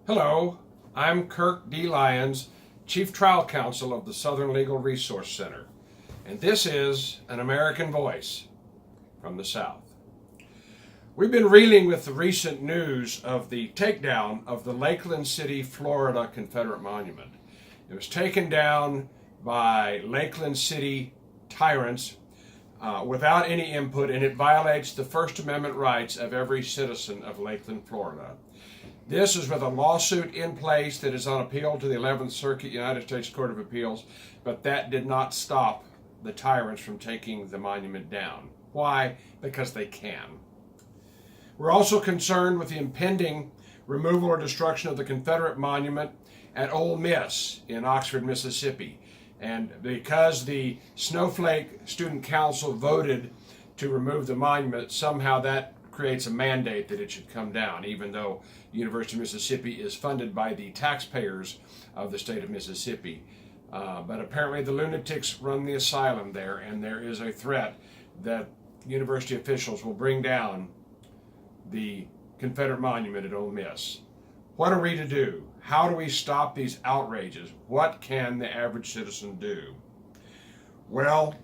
Hello, I'm Kirk D. Lyons, Chief Trial Counsel of the Southern Legal Resource Center, and this is An American Voice from the South. We've been reeling with the recent news of the takedown of the Lakeland City, Florida Confederate Monument. It was taken down by Lakeland City tyrants without any input, and it violates the First Amendment rights of every citizen of Lakeland, Florida. This is with a lawsuit in place that is on appeal to the 11th Circuit United States Court of Appeals, but that did not stop the tyrants from taking the monument down. Why? Because they can. We're also concerned with the impending removal or destruction of the Confederate monument at Ole Miss in Oxford, Mississippi. And because the Snowflake Student Council voted to remove the monument, somehow that creates a mandate that it should come down, even though the University of Mississippi is funded by the taxpayers of the state of Mississippi. But apparently the lunatics run the asylum there, and there is a threat that university officials will bring down the Confederate monument at Ole Miss. What are we to do? How do we stop these outrages? What can the average citizen do? Well,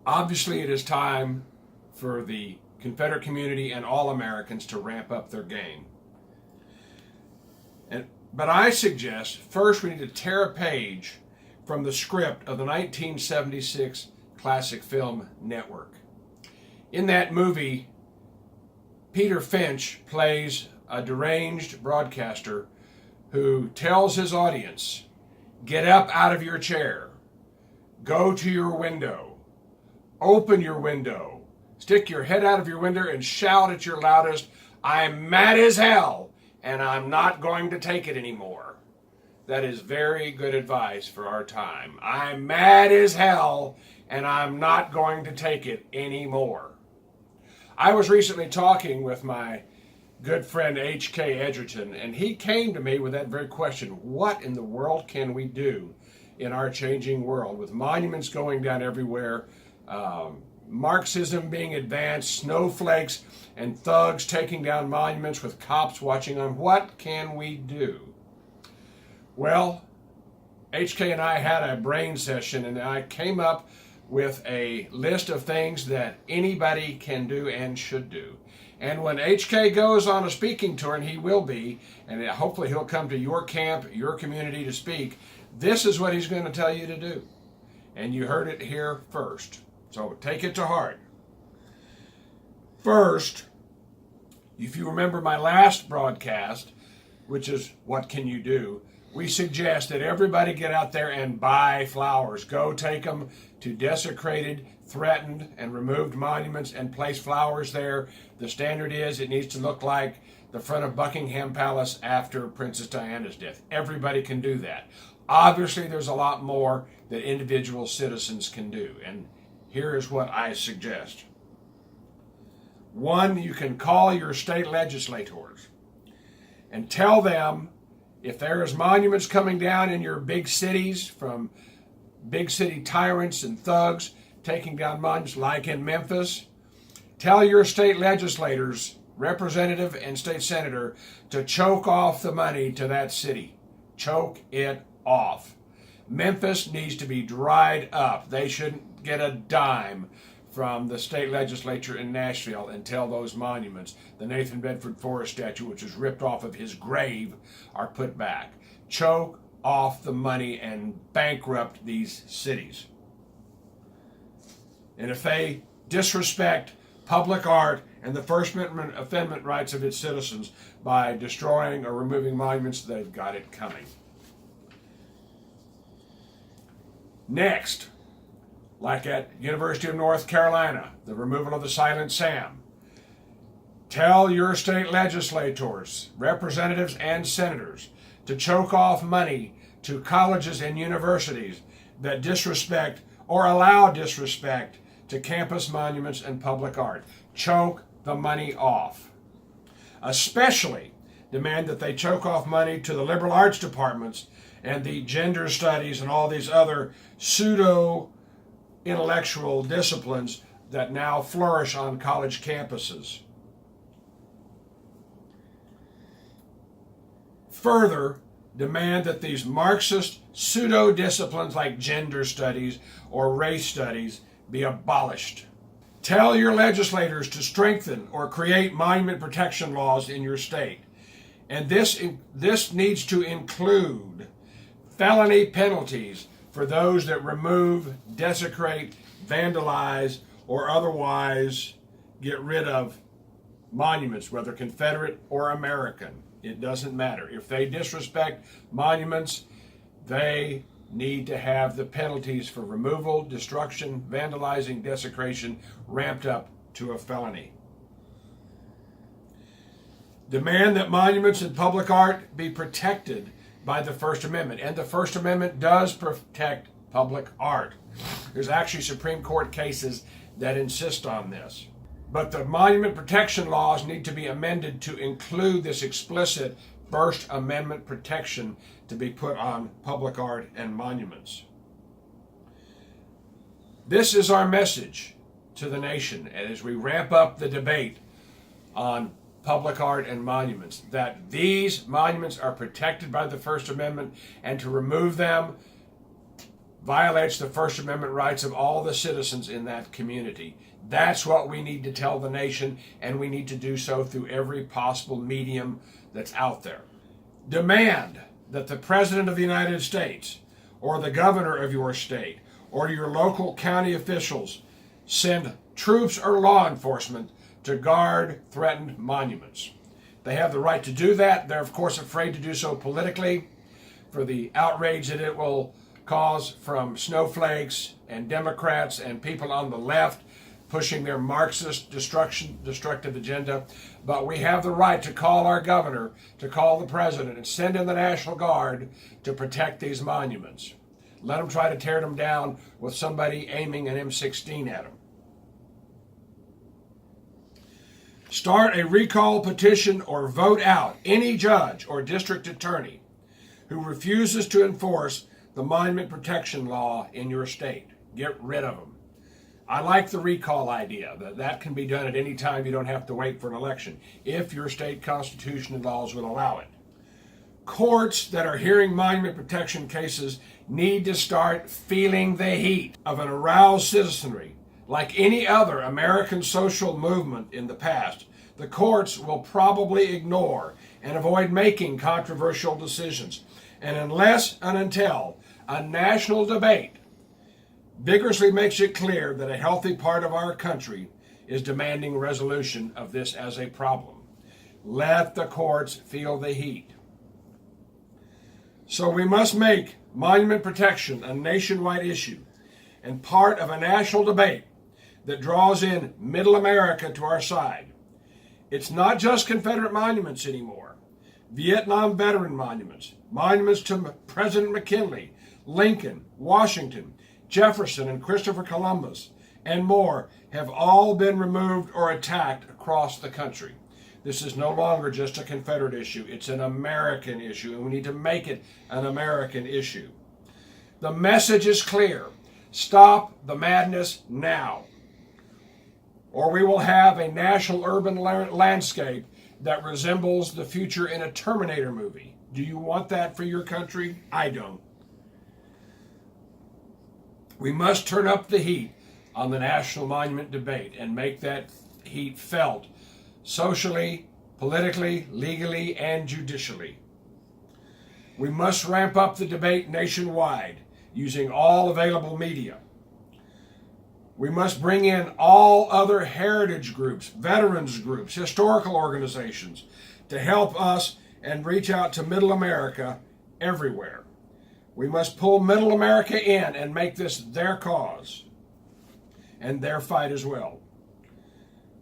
obviously it is time for the Confederate community and all Americans to ramp up their game. But I suggest first we need to tear a page from the script of the 1976 classic film Network. In that movie, Peter Finch plays a deranged broadcaster who tells his audience, "Get up out of your chair, go to your window, open your window, stick your head out of your window and shout at your loudest, 'I'm mad as hell and I'm not going to take it anymore.'" That is very good advice for our time. I'm mad as hell and I'm not going to take it anymore. I was recently talking with my good friend H.K. Edgerton, and he came to me with that very question: what in the world can we do in our changing world with monuments going down everywhere, Marxism being advanced, snowflakes and thugs taking down monuments with cops watching on? What can we do? Well, HK and I had a brain session, and I came up with a list of things that anybody can do and should do. And when HK goes on a speaking tour, and he will be, and hopefully he'll come to your camp, your community to speak, this is what he's going to tell you to do. And you heard it here first. So take it to heart. First, if you remember my last broadcast, which is what can you do, we suggest that everybody get out there and buy flowers. Go take them to desecrated, threatened, and removed monuments and place flowers there. The standard is it needs to look like the front of Buckingham Palace after Princess Diana's death. Everybody can do that. Obviously, there's a lot more that individual citizens can do, and here is what I suggest. One, you can call your state legislators and tell them if there is monuments coming down in your big cities from big city tyrants and thugs taking down monuments like in Memphis, tell your state legislators, representative and state senator, to choke off the money to that city. Choke it off. Memphis needs to be dried up. They shouldn't get a dime from the state legislature in Nashville until those monuments, the Nathan Bedford Forrest statue, which was ripped off of his grave, are put back. Choke off the money and bankrupt these cities. And if they disrespect public art and the First Amendment rights of its citizens by destroying or removing monuments, they've got it coming. Next, like at University of North Carolina, the removal of the Silent Sam. Tell your state legislators, representatives, and senators to choke off money to colleges and universities that disrespect or allow disrespect to campus monuments and public art. Choke the money off. Especially demand that they choke off money to the liberal arts departments and the gender studies and all these other pseudo intellectual disciplines that now flourish on college campuses. Further, demand that these Marxist pseudo-disciplines like gender studies or race studies be abolished. Tell your legislators to strengthen or create monument protection laws in your state. And this needs to include felony penalties for those that remove, desecrate, vandalize, or otherwise get rid of monuments, whether Confederate or American. It doesn't matter. If they disrespect monuments, they need to have the penalties for removal, destruction, vandalizing, desecration ramped up to a felony. Demand that monuments and public art be protected by the First Amendment. And the First Amendment does protect public art. There's actually Supreme Court cases that insist on this. But the monument protection laws need to be amended to include this explicit First Amendment protection to be put on public art and monuments. This is our message to the nation as we ramp up the debate on public art and monuments, that these monuments are protected by the First Amendment, and to remove them violates the First Amendment rights of all the citizens in that community. That's what we need to tell the nation, and we need to do so through every possible medium that's out there. Demand that the President of the United States or the governor of your state or your local county officials send troops or law enforcement to guard threatened monuments. They have the right to do that. They're, of course, afraid to do so politically for the outrage that it will cause from snowflakes and Democrats and people on the left pushing their Marxist destructive agenda. But we have the right to call our governor, to call the president, and send in the National Guard to protect these monuments. Let them try to tear them down with somebody aiming an M16 at them. Start a recall petition or vote out any judge or district attorney who refuses to enforce the monument protection law in your state. Get rid of them. I like the recall idea. That can be done at any time. You don't have to wait for an election, if your state constitution and laws will allow it. Courts that are hearing monument protection cases need to start feeling the heat of an aroused citizenry. Like any other American social movement in the past, the courts will probably ignore and avoid making controversial decisions. And unless and until a national debate vigorously makes it clear that a healthy part of our country is demanding resolution of this as a problem, let the courts feel the heat. So we must make monument protection a nationwide issue and part of a national debate that draws in Middle America to our side. It's not just Confederate monuments anymore. Vietnam veteran monuments, monuments to President McKinley, Lincoln, Washington, Jefferson, and Christopher Columbus, and more have all been removed or attacked across the country. This is no longer just a Confederate issue. It's an American issue, and we need to make it an American issue. The message is clear. Stop the madness now, or we will have a national urban landscape that resembles the future in a Terminator movie. Do you want that for your country? I don't. We must turn up the heat on the national monument debate and make that heat felt socially, politically, legally, and judicially. We must ramp up the debate nationwide using all available media. We must bring in all other heritage groups, veterans groups, historical organizations to help us and reach out to Middle America everywhere. We must pull Middle America in and make this their cause and their fight as well.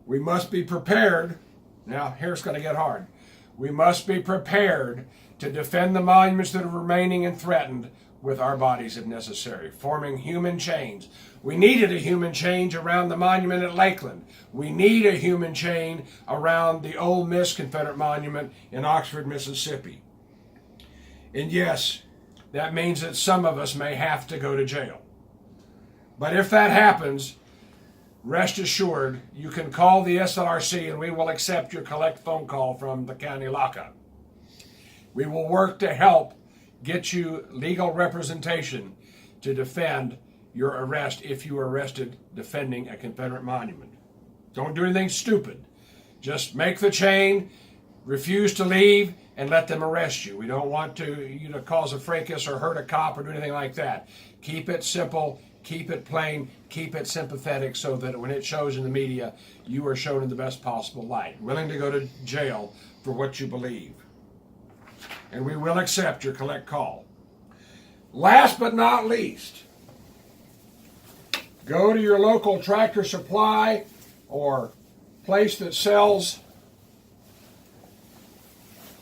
We must be prepared. Now, here's going to get hard. We must be prepared to defend the monuments that are remaining and threatened with our bodies if necessary, forming human chains. We needed a human chain around the monument at Lakeland. We need a human chain around the Ole Miss Confederate Monument in Oxford, Mississippi. And yes, that means that some of us may have to go to jail. But if that happens, rest assured, you can call the SLRC and we will accept your collect phone call from the county lockup. We will work to help get you legal representation to defend your arrest if you are arrested defending a Confederate monument. Don't do anything stupid. Just make the chain, refuse to leave, and let them arrest you. We don't want you to cause a fracas or hurt a cop or do anything like that. Keep it simple, keep it plain, keep it sympathetic so that when it shows in the media, you are shown in the best possible light. Willing to go to jail for what you believe. And we will accept your collect call. Last but not least, go to your local Tractor Supply or place that sells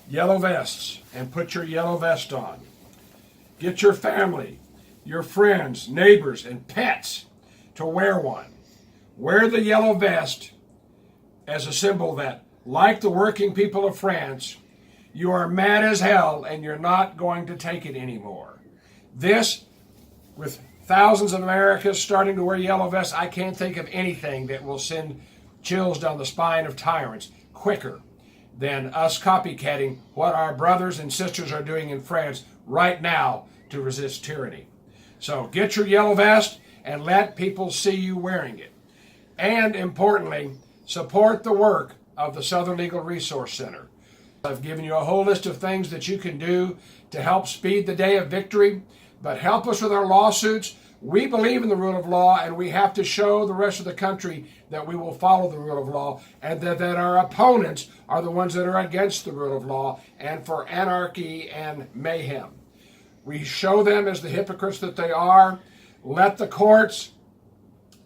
yellow vests and put your yellow vest on. Get your family, your friends, neighbors, and pets to wear one. Wear the yellow vest as a symbol that, like the working people of France, you are mad as hell and you're not going to take it anymore. This, with thousands of Americans starting to wear yellow vests, I can't think of anything that will send chills down the spine of tyrants quicker than us copycatting what our brothers and sisters are doing in France right now to resist tyranny. So get your yellow vest and let people see you wearing it. And importantly, support the work of the Southern Legal Resource Center. I've given you a whole list of things that you can do to help speed the day of victory, but help us with our lawsuits. We believe in the rule of law, and we have to show the rest of the country that we will follow the rule of law, and that our opponents are the ones that are against the rule of law and for anarchy and mayhem. We show them as the hypocrites that they are. Let the courts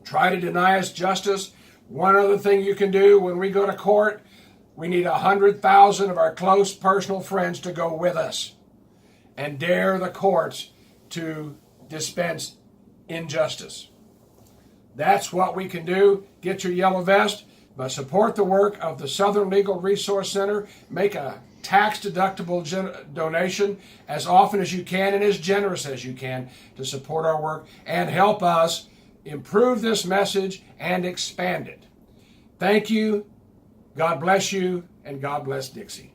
try to deny us justice. One other thing you can do when we go to court, we need 100,000 of our close personal friends to go with us and dare the courts to dispense injustice. That's what we can do. Get your yellow vest, but support the work of the Southern Legal Resource Center. Make a tax-deductible donation as often as you can and as generous as you can to support our work and help us improve this message and expand it. Thank you. God bless you, and God bless Dixie.